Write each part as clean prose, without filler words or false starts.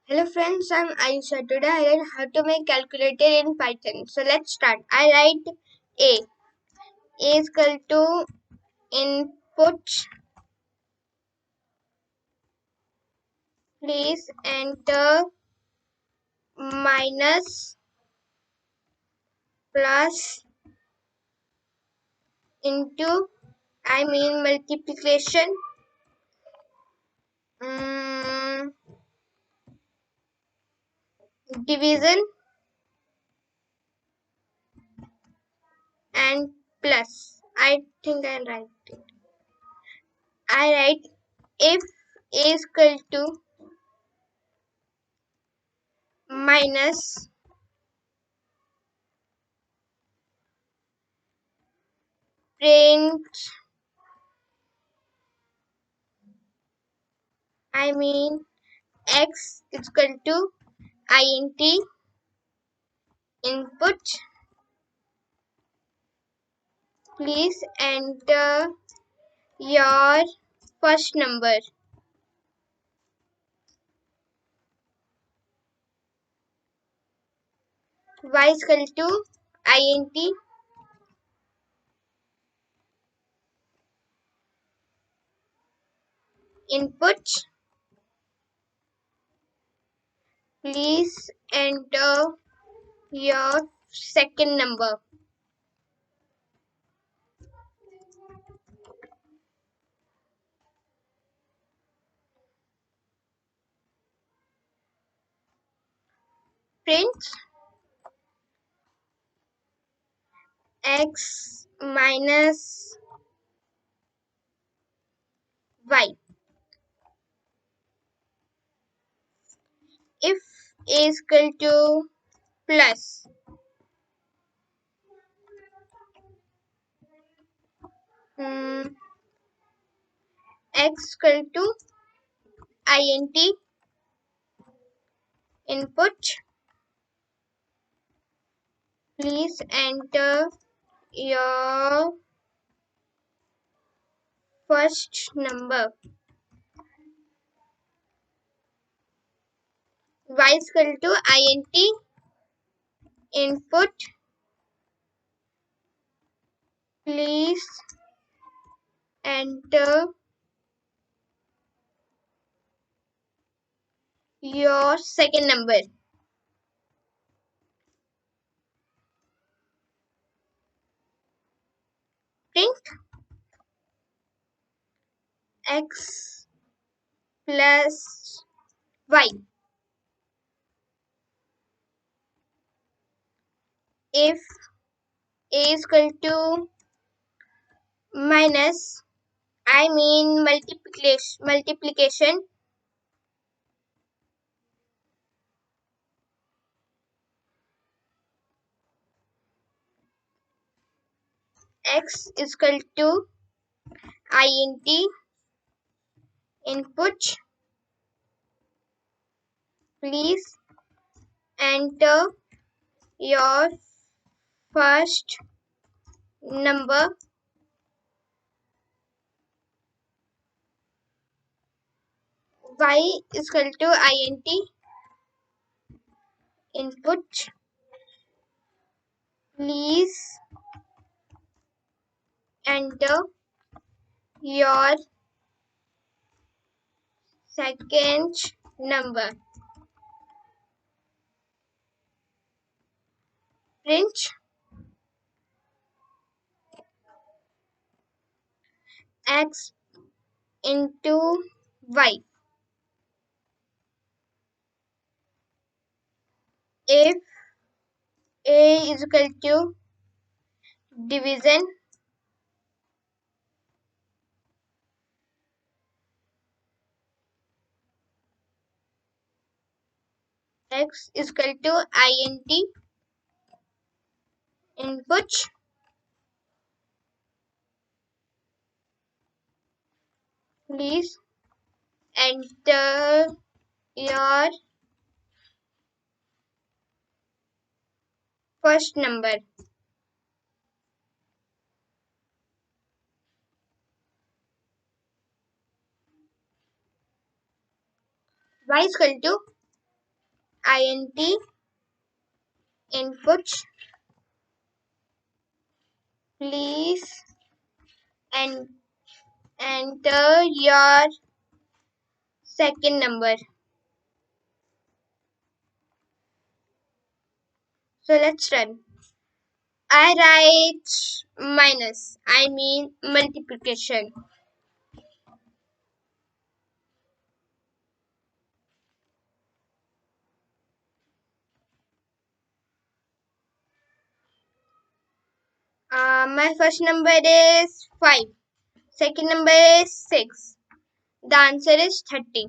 Hello friends, I'm Ayusha. Today I learned how to make calculator in Python. So let's start. I write A. A is equal to input. Please enter minus plus into multiplication mm, division and plus. I think I write it. I write if A is equal to minus print I mean x is equal to int input. Please enter your first number. Y is equal to int input. Please enter your second number. Print x minus y. If a is equal to plus mm, x equal to int input, please enter your first number. Y is equal to int input, please enter your second number. Print x plus y. If a is equal to minus multiplication, x is equal to int input, please enter your first number. Y is equal to int input, please enter your second number. Print x into y. If a is equal to division, x is equal to int input, please enter your first number. Y is equal to int inputs. Please and enter your second number. So let's run. I write minus, I mean multiplication. My first number is 5. Second number is 6. The answer is 30.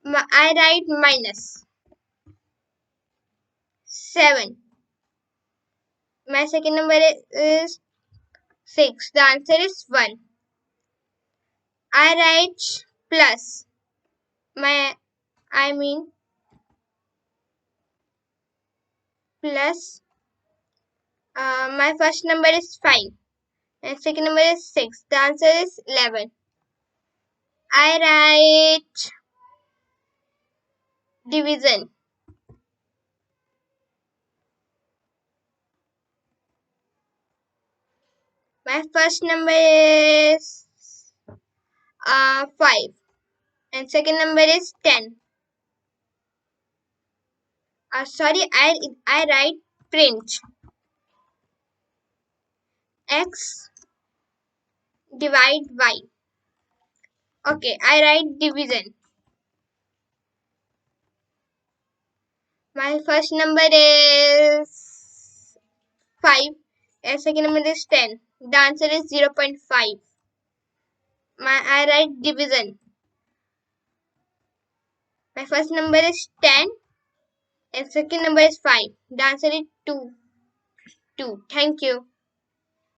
I write minus 7. My second number is 6. The answer is 1. I write plus. I mean plus. My first number is 5. My second number is 6. The answer is 11. I write division. My first number is 5 and second number is 10. Sorry, I write print. X divide Y. Okay, I write division. My first number is 5 and second number is 10. The answer is 0.5. I write division. My first number is 10 and second number is 5. The answer is 2. 2. Thank you.